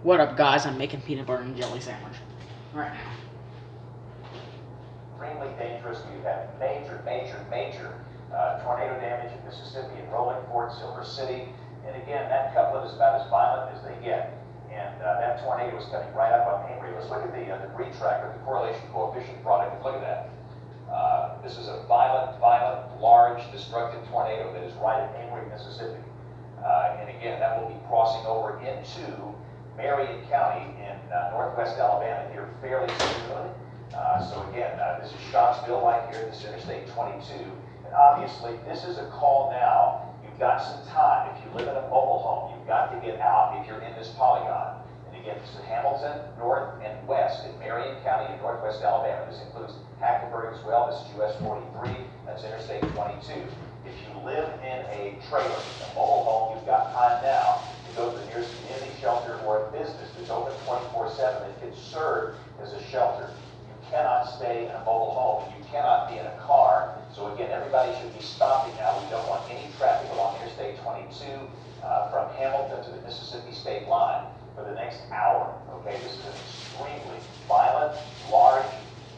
What up, guys? I'm making peanut butter and jelly sandwich right now. Extremely dangerous. We've had major tornado damage in Mississippi and Rolling Fork, Silver City. And again, that couplet is about as violent as they get. And that tornado is coming right up on Amory. Let's look at the debris tracker, the correlation coefficient product, and look at that. This is a violent, large, destructive tornado that is right at Amory, Mississippi. And again, that will be crossing over into Marion County in northwest Alabama here fairly soon. So again, this is Scottsville right here, this is Interstate 22. And obviously, this is a call now. You've got some time. If you live in a mobile home, you've got to get out if you're in this polygon. And again, this is Hamilton, north and west in Marion County in northwest Alabama. This includes Hackleburg as well. This is US 43. That's Interstate 22. If you live in a trailer, a mobile home, you've got time now to go to the nearest community shelter or a business that's open 24/7 that can serve as a shelter. Cannot stay in a mobile home. You cannot be in a car. So again, everybody should be stopping now. We don't want any traffic along Interstate 22 from Hamilton to the Mississippi state line for the next hour. Okay, this is an extremely violent, large,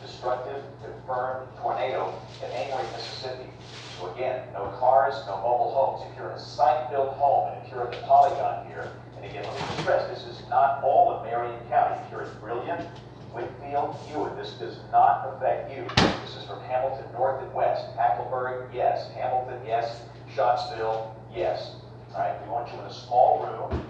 destructive, confirmed tornado in Amory, Mississippi. So again, no cars, no mobile homes. If you're in a site-built home, and if you're in the polygon here, and again, let me stress, this is not all of Marion County. If you're in Brilliant, Whitfield, Hewitt, this does not affect you. This is from Hamilton north and west. Hackleburg, yes. Hamilton, yes. Scottsville, yes. All right, we want you in a small room,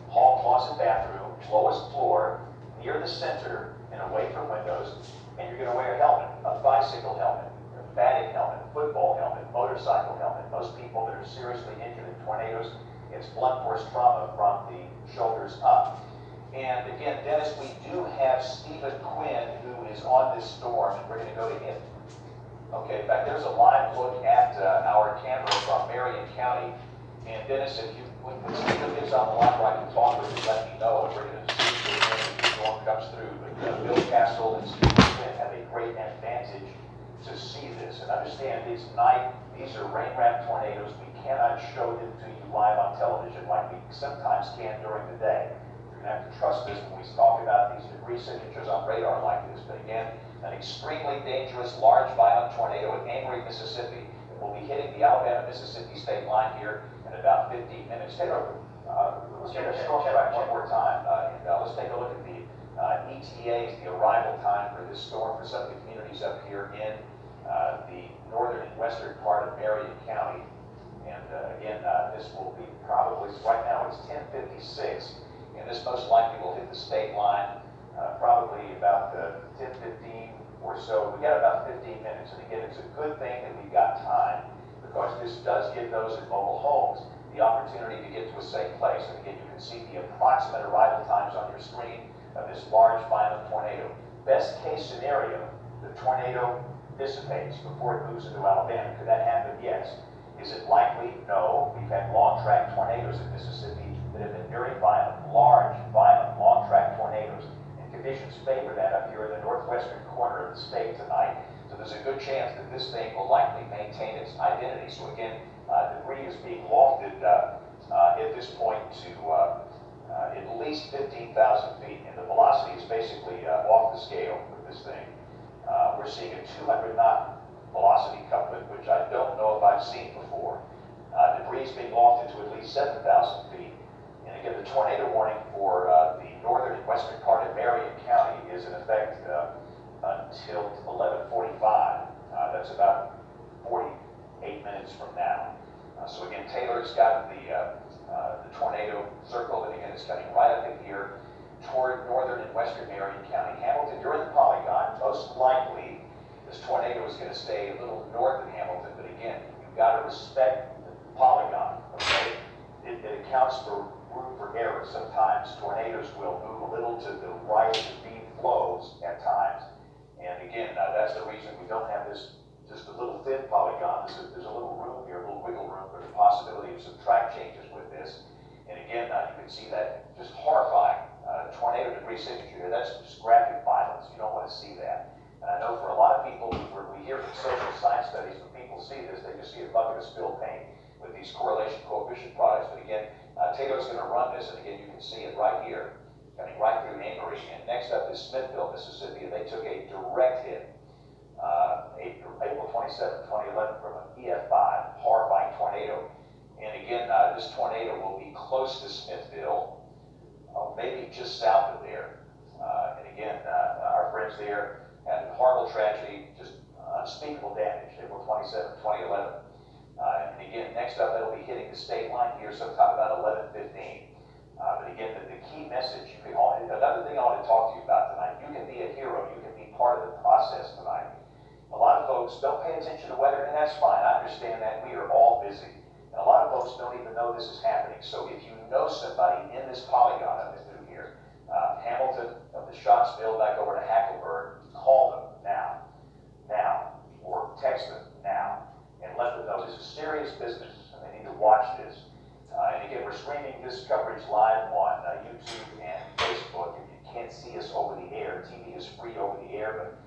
hall, closet, bathroom, lowest floor, near the center and away from windows, and you're going to wear a helmet, a bicycle helmet, a batting helmet, football helmet, motorcycle helmet. Most people that are seriously injured in tornadoes, it's blunt force trauma from the shoulders up. And again, Dennis, we do have Stephen Quinn, who is on this storm, and we're going to go to him. Okay, in fact, there's a live look at our camera from Marion County. And Dennis, if you, when Stephen is on the line where I can talk with him, let me know, and we're going to see if the storm comes through. But Bill Castle and Stephen Quinn have a great advantage to see this. And understand, it's night. These are rain-wrapped tornadoes. We cannot show them to you live on television like we sometimes can during the day. Have to trust us when we talk about these debris signatures on radar like this. But again, an extremely dangerous, large, violent tornado in Amory, Mississippi. It will be hitting the Alabama-Mississippi state line here in about 15 minutes. Taylor, let's get a storm track one more time, and let's take a look at the ETAs, the arrival time for this storm for some of the communities up here in the northern and western part of Marion County. And again, this will be probably, right now it's 10:56. And this most likely will hit the state line probably about 10:15 or so. We got about 15 minutes. And again, it's a good thing that we've got time because this does give those in mobile homes the opportunity to get to a safe place. And again, you can see the approximate arrival times on your screen of this large, violent tornado. Best case scenario, the tornado dissipates before it moves into Alabama. Could that happen? Yes. Is it likely? No. We've had long-track tornadoes in Mississippi that have been very violent, large, violent, long-track tornadoes. And conditions favor that up here in the northwestern corner of the state tonight. So there's a good chance that this thing will likely maintain its identity. So again, debris is being lofted at this point to at least 15,000 feet. And the velocity is basically off the scale with this thing. We're seeing a 200-knot velocity couplet, which I don't know if I've seen before. Debris is being lofted to at least 7,000 feet. And again, the tornado warning for the northern and western part of Marion County is in effect until 11:45. That's about 48 minutes from now. So again, Taylor's got the tornado circle, and again, it's coming right up in here toward northern and western Marion County. Hamilton, you're in the polygon. Most likely, this tornado is going to stay a little north of Hamilton, but again, you've got to respect the polygon, okay? It accounts for room for error. Sometimes tornadoes will move a little to the right as the beam flows at times. And again, that's the reason we don't have this just a little thin polygon. There's a little room here, a little wiggle room for the possibility of some track changes with this. And again, you can see that just horrifying tornado debris signature here. That's just graphic violence. You don't want to see that. And I know for a lot of people, where we hear from social science studies, when people see this, they just see a bucket of spilled paint with these correlation coefficient products. But again, Taylor's going to run this, and again, you can see it right here. coming right through Amory. And next up is Smithville, Mississippi, and they took a direct hit. April 27, 2011, from an EF5, horrifying tornado. And again, this tornado will be close to Smithville, maybe just south of there. And again, our friends there had a horrible tragedy, just unspeakable damage, April 27, 2011. And again, next up, that'll be hitting the state line here sometime about 11:15. But again, the key message, another thing I want to talk to you about tonight, you can be a hero, you can be part of the process tonight. A lot of folks don't pay attention to weather, and that's fine. I understand that. We are all busy. And a lot of folks don't even know this is happening. So if you know somebody in this polygon up through here, Hamilton, up to Scottsville, back over to Hackleburg, call them now, or text them now, and let them know this is serious business, and they need to watch this. And again, we're streaming this coverage live on YouTube and Facebook. If you can't see us over the air, TV is free over the air, but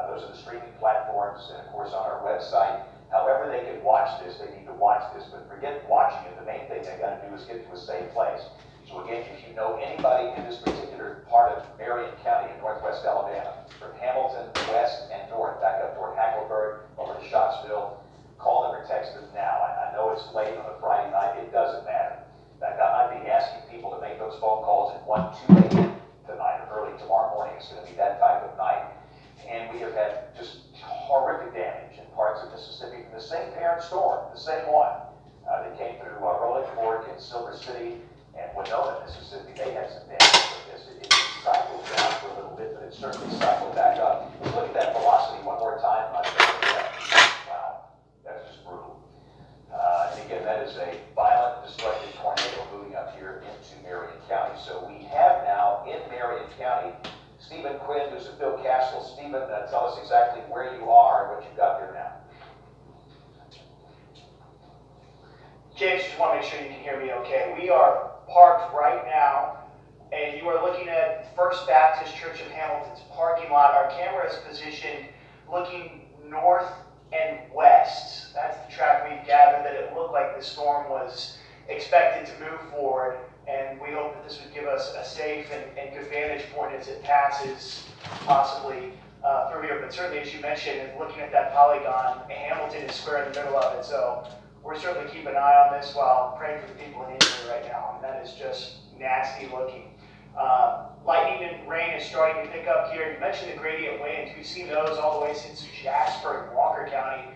those are the streaming platforms, and of course on our website. However they can watch this, they need to watch this, but forget watching it. The main thing they got to do is get to a safe place. So again, if you know anybody in this particular part of Marion County in northwest Alabama, from Hamilton west and north, back up toward Hackleburg, over to Scottsville, call them or text them now. I know it's late on a Friday night, it doesn't matter. In fact, I might be asking people to make those phone calls at 1, 2 a.m. tonight or early tomorrow morning. It's going to be that type of night. And we have had just horrific damage in parts of Mississippi from the same parent storm, the same one that came through Rolling Fork and Silver City and Winona, Mississippi. They had some damage with this. It cycled down for a little bit, but it certainly cycled back up. Look at that velocity one more time. Wow, that's just brutal. And again, that is a violent, destructive tornado moving up here into Marion County. So we have now in Marion County Stephen Quinn, who's at Bill Castle. Stephen, tell us exactly where you are and what you've got there now. James, just want to make sure you can hear me okay. We are parked right now, and you are looking at First Baptist Church of Hamilton's parking lot. Our camera is positioned looking north and west. That's the track we've gathered, that it looked like the storm was expected to move forward, and we hope that this would give us a safe and good vantage point as it passes, possibly through here. But certainly, as you mentioned, looking at that polygon, Hamilton is square in the middle of it. So we're certainly keeping an eye on this while praying for the people in India right now. And that is just nasty looking. Lightning and rain is starting to pick up here. You mentioned the gradient winds. We've seen those all the way since Jasper and Walker County.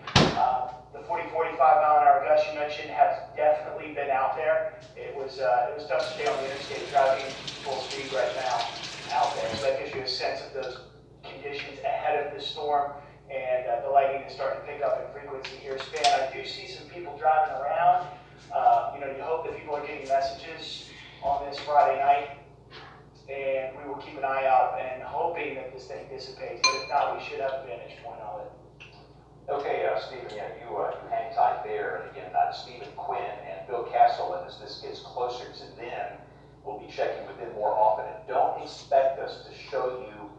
The 40-45 mile an hour gusts you mentioned have definitely been out there. It was tough to stay on the interstate driving full speed right now out there. So that gives you a sense of those conditions ahead of the storm. And the lightning is starting to pick up in frequency here. Span, I do see some people driving around. You hope that people are getting messages on this Friday night. And we will keep an eye out and hoping that this thing dissipates. But if not, we should have a vantage point on it. Okay, Stephen, you hang tight there. And again, Stephen Quinn and Bill Castle, and as this gets closer to them, we'll be checking with them more often. And don't expect us to show you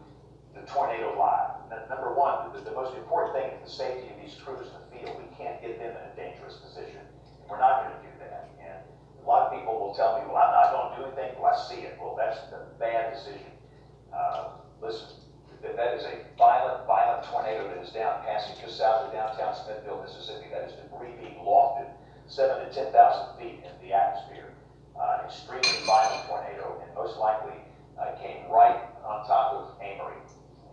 the tornado live. Number one, the most important thing is the safety of these crews in the field. We can't get them in a dangerous position. We're not going to do that. And a lot of people will tell me, well, I'm not going to do anything till I see it. Well, that's a bad decision. Listen, that is a violent tornado that is down, passing just south of downtown Smithville, Mississippi. That is debris being lofted 7,000 to 10,000 feet into the atmosphere. Extremely violent tornado, and most likely came right on top of Amory.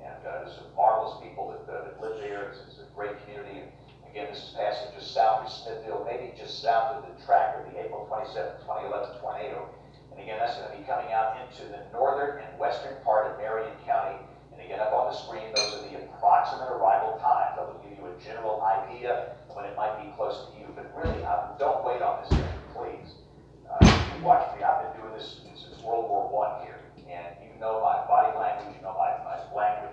And there's some marvelous people that live there. It's a great community. And again, this is passing just south of Smithville, maybe just south of the track of the April 27, 2011 tornado. And again, that's going to be coming out into the northern and western part of Marion County. And again, up on the screen, those are the approximate arrival times. That will give you a general idea of when it might be close to you. But really, don't wait on this thing, please. You watch me. I've been doing this since World War I here. And you know my body language, you know my language.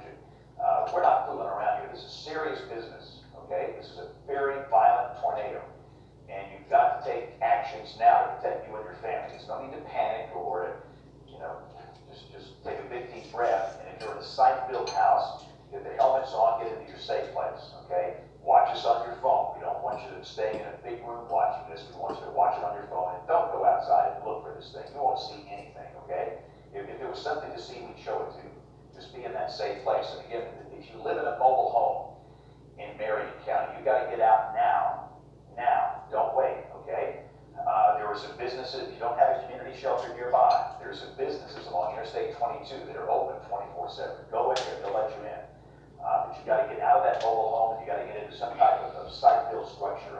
We're not fooling around here. This is serious business, okay? This is a very violent tornado. And you've got to take actions now to protect you and your family. There's no need to panic or just take a big deep breath. And if you're in a site-built house, get the helmets on, get into your safe place, okay? Watch us on your phone. We don't want you to stay in a big room watching this. We want you to watch it on your phone. And don't go outside and look for this thing. You won't see anything, okay? If there was something to see, we'd show it to you. Just be in that safe place. And again, if you live in a mobile home in Marion County, you got to get out now. Now, don't wait, okay? There are some businesses, if you don't have a community shelter nearby, there are some businesses along Interstate 22 that are open 24/7. Go in there, they'll let you in. But you got to get out of that mobile home, you got to get into some type of site-built structure,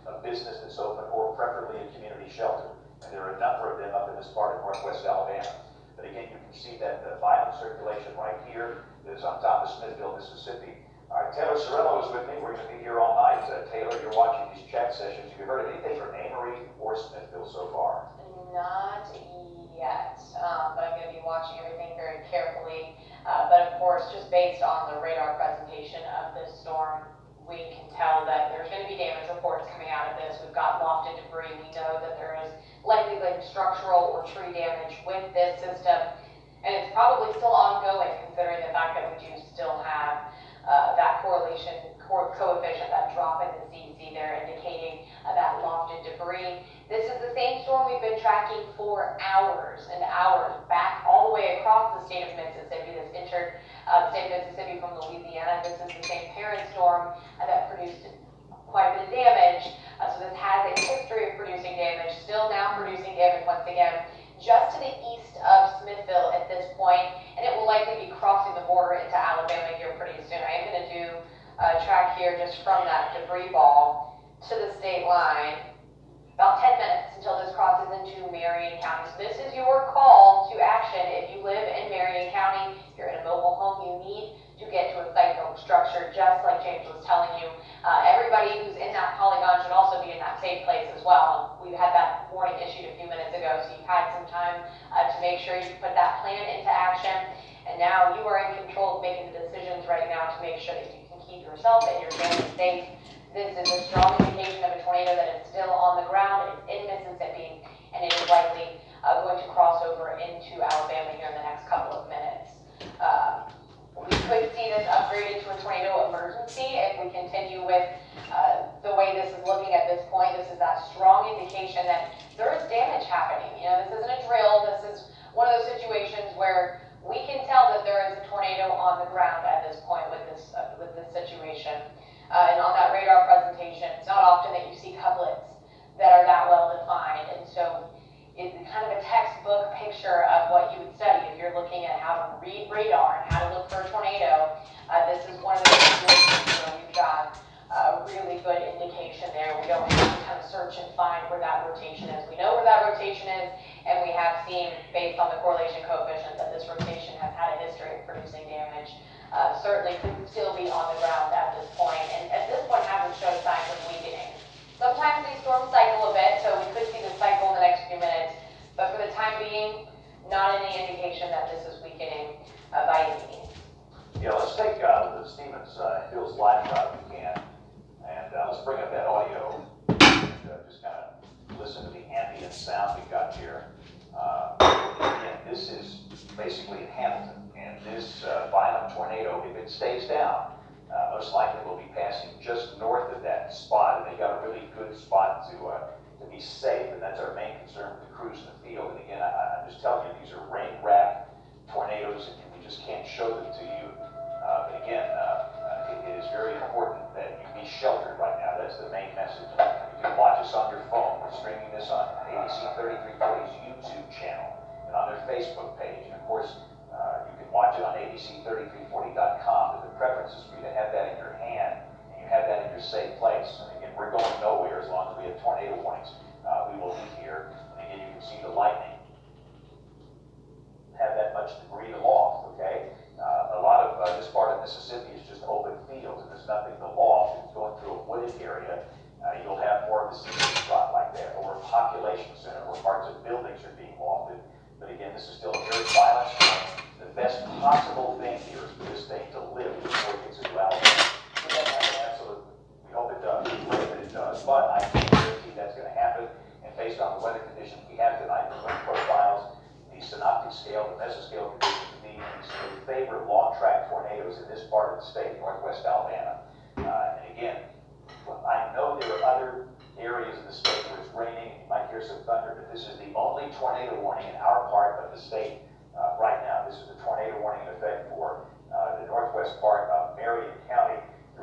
a business that's open, or preferably a community shelter. And there are a number of them up in this part of Northwest Alabama. But again, you can see that the violent circulation right here that is on top of Smithville, Mississippi. All right, Taylor Sorello is with me. We're going to be here all night. Taylor, you're watching these chat sessions. Have you heard of anything from Amory or Smithville so far? Not yet, but I'm going to be watching everything very carefully. But of course, just based on the radar presentation of this storm, we can tell that there's going to be damage reports coming out of this. We've got lofted debris. We know that there is likely structural or tree damage with this system. And it's probably still ongoing considering the fact that we do still have that correlation coefficient, that drop in the CC there indicating that lofted debris. This is the same storm we've been tracking for hours and hours back all the way across the state of Mississippi. This entered the state of Mississippi from Louisiana. This is the same parent storm that produced quite a bit of damage. So this has a history of producing damage, still now producing damage once again, just to the east of Smithville at this point, and it will likely be crossing the border into Alabama here pretty soon. I am going to do a track here just from that debris ball to the state line. About 10 minutes until this crosses into Marion County. So this is your call to action. If you live in Marion County, if you're in a mobile home, you need to get to a site-built structure, just like James was telling you. Everybody who's in that polygon should also be in that safe place as well. We've had that warning issued a few minutes ago, so you've had some time to make sure you put that plan into action. And now you are in control of making the decisions right now to make sure that you can keep yourself and your family safe. This is a strong indication of a tornado that is still on the ground. It's in Mississippi, and it is likely going to cross over into Alabama here in the next couple of minutes. We could see this upgraded to a tornado emergency if we continue with the way this is looking at this point. This is that strong indication that there is damage happening. You know, this isn't a drill. This is one of those situations where we can tell that there is a tornado on the ground at this point with this situation. And on that radar presentation, it's not often that you see couplets that are that well defined. And so it's kind of a textbook picture of what you would study if you're looking at how to read radar and how to look for a tornado. This is one of the situations where we've got a really good indication there. We don't have to kind of search and find where that rotation is. We know where that rotation is, and we have seen, based on the correlation coefficient, that this rotation has had a history of producing damage. Certainly could still be on the ground at this point, and at this point haven't shown signs of weakening. Sometimes these storms cycle a bit, so we could see the cycle in the next few minutes, but for the time being, not any indication that this is weakening by any means. Yeah, let's take the Stevens Hills live shot if we can, and let's bring up that audio and just kind of listen to the ambient sound we got here. Again, this is basically in Hamilton. And this violent tornado, if it stays down, most likely will be passing just north of that spot. And they got a really good spot to be safe, and that's our main concern with the crews in the field. And again, I'm just telling you, these are rain-wrapped tornadoes, and we just can't show them to you. But again, it is very important that you be sheltered right now. That's the main message. You can watch us on your phone. We're streaming this on ABC 3340's YouTube channel and on their Facebook page. And of course, you can watch it on abc3340.com, but the preference is for you to have that in your hand, and you have that in your safe place. And again, we're going nowhere as long as we have tornado warnings. We will be here, and again, you can see the lightning. Have that much debris aloft, okay? A lot of this part of Mississippi is just open fields, and there's nothing aloft. It's going through a wooded area. You'll have more of a scenic spot like that, or a population center where parts of buildings are being lofted. But again, this is still a very violent storm. The best possible thing here is for this thing to live before it gets into Alabama. Could that happen? Absolutely. We hope it does. We pray that it does. But I can't guarantee that's going to happen. And based on the weather conditions we have tonight, the wind profiles, the synoptic scale, the mesoscale conditions, they favor long-track tornadoes in this part of the state, northwest Alabama. And again, I know there are other areas of the state where it's raining, and you might hear some thunder, but this is the only tornado warning in our part of the state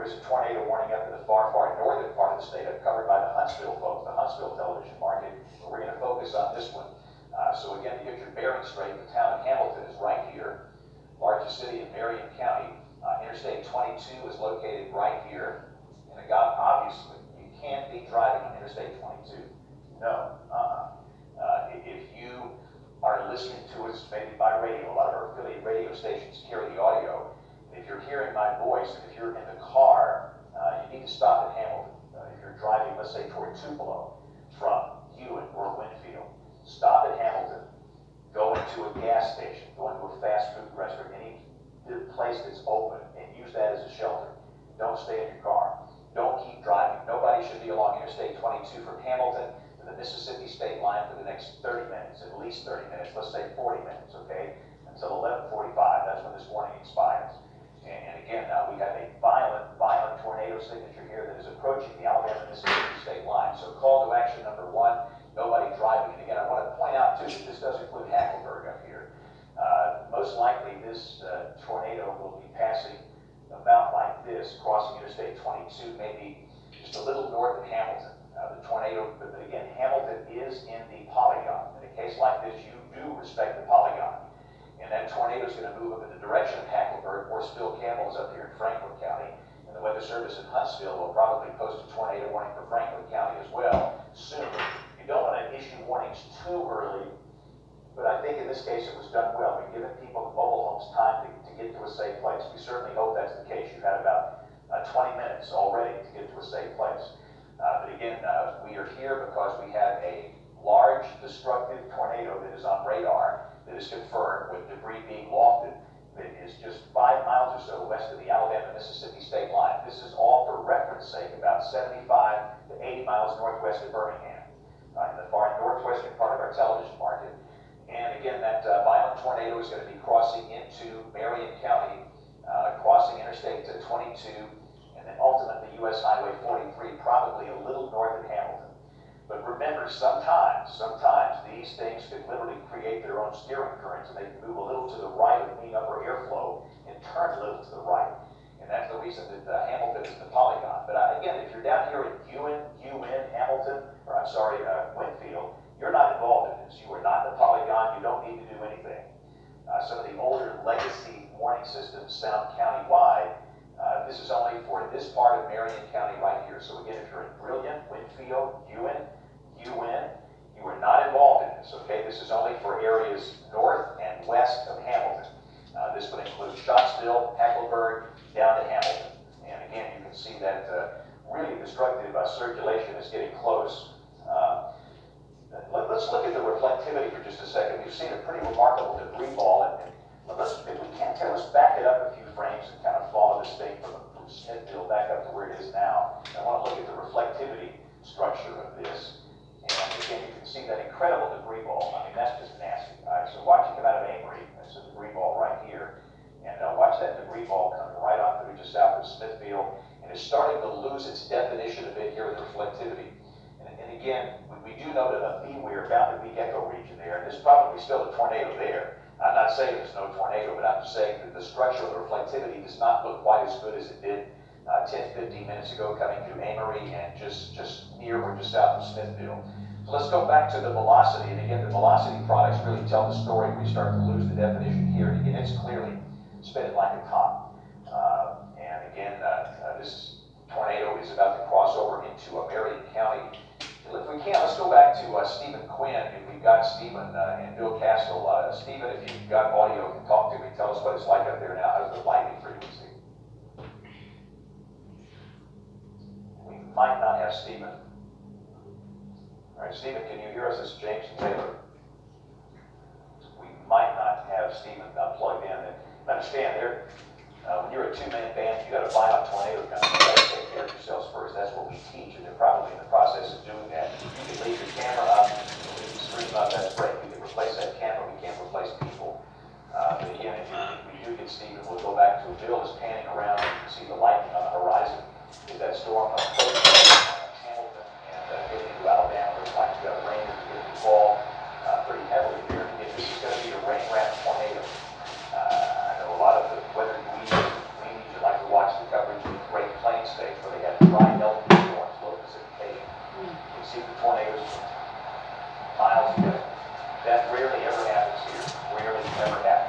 there's a tornado warning up in the far northern part of the state, covered by the Huntsville folks, the Huntsville television market, but we're going to focus on this one. So again, to get your bearings straight, the town of Hamilton is right here, largest city in Marion County. Interstate 22 is located right here, and obviously, you can't be driving on Interstate 22. No, if you are listening to us maybe by radio, a lot of our affiliate radio stations carry the audio. If you're hearing my voice, and if you're in the car, you need to stop at Hamilton. If you're driving, let's say, toward Tupelo from Hewitt or Winfield, stop at Hamilton, go into a gas station, go into a fast food restaurant, any place that's open, and use that as a shelter. Don't stay in your car. Don't keep driving. Nobody should be along Interstate 22 from Hamilton to the Mississippi state line for the next 30 minutes, at least 30 minutes, let's say 40 minutes, okay? Until 11:45, that's when this warning expires. And again, we have a violent tornado signature here that is approaching the Alabama-Mississippi state line. So call to action number 1, nobody driving. And again, I want to point out too that this does include Hackleburg up here. Most likely this tornado will be passing about like this, crossing Interstate 22, maybe just a little north of Hamilton. The tornado, but again, Hamilton is in the polygon. In a case like this, you do respect the polygon. And that tornado is going to move up in the direction of Hackleburg, or Spill Campbell is up here in Franklin County. And the Weather Service in Huntsville will probably post a tornado warning for Franklin County as well soon. You don't want to issue warnings too early, but I think in this case it was done well. We've given people in mobile homes time to get to a safe place. We certainly hope that's the case. You've had about 20 minutes already to get to a safe place. But again, we are here because we have a large destructive tornado that is on radar that is confirmed with debris being lofted that is just 5 miles or so west of the Alabama-Mississippi state line. This is all for reference sake, about 75 to 80 miles northwest of Birmingham, in the far northwestern part of our television market. And again, that violent tornado is going to be crossing into Marion County, crossing Interstate 22, and then ultimately US Highway 43, probably a little north of Hamilton. But remember, sometimes these things can literally create their own steering currents, and they can move a little to the right of mean upper airflow and turn a little to the right. And that's the reason that Hamilton is in the polygon. But again, if you're down here at Winfield, you're not involved in this. You are not in the polygon. You don't need to do anything. Some of the older legacy warning systems sound countywide. This is only for this part of Marion County right here. So again, if you're in Brilliant, Winfield, you are not involved in this, okay? This is only for areas north and west of Hamilton. This would include Scottsville, Hackleburg, down to Hamilton. And again, you can see that really destructive circulation is getting close. Let's look at the reflectivity for just a second. We've seen a pretty remarkable debris ball, and if we can, let's back it up a few frames and kind of follow this thing from Smithville back up to where it is now. I want to look at the reflectivity structure of this. And again, you can see that incredible debris ball. I mean, that's just nasty. All right, so watch it come out of Amory. That's a debris ball right here. And watch that debris ball come right on through just south of Smithfield. And it's starting to lose its definition a bit here with the reflectivity. And again, we do know that a beware bounded weak echo region there, and there's probably still a tornado there. I'm not saying there's no tornado, but I'm just saying that the structure of the reflectivity does not look quite as good as it did 10, 15 minutes ago coming through Amory and just near or just south of Smithfield. So let's go back to the velocity. And again, the velocity products really tell the story when you start to lose the definition here. And again, it's clearly spinning like a top. And again, this tornado is about to cross over into Marion County. If we can, let's go back to Stephen Quinn. If we've got Stephen and Bill Castle. Stephen, if you've got audio, can talk to me. Tell us what it's like up there now. How's the lightning frequency? We might not have Stephen. All right, Stephen, can you hear us? This is James Taylor. We might not have Stephen plugged in. And understand, when you're a two-man band, you got a violent tornado coming. You got to take care of yourselves first. That's what we teach, and they're probably in the process of doing that. You can leave your camera up, you can stream up, that's great. We can replace that camera, we can't replace people. But again, if we do get Stephen, we'll go back to Bill is panning around, and you can see the lightning on the horizon. Is that storm approaching Hamilton and getting into Alabama? Looks like it's got rain that's going to fall pretty heavily here. If this is going to be a rain-wrapped tornado. I know a lot of the weather we like to watch the coverage with Great Plains see the tornadoes miles away. That rarely ever happens here, rarely ever happens.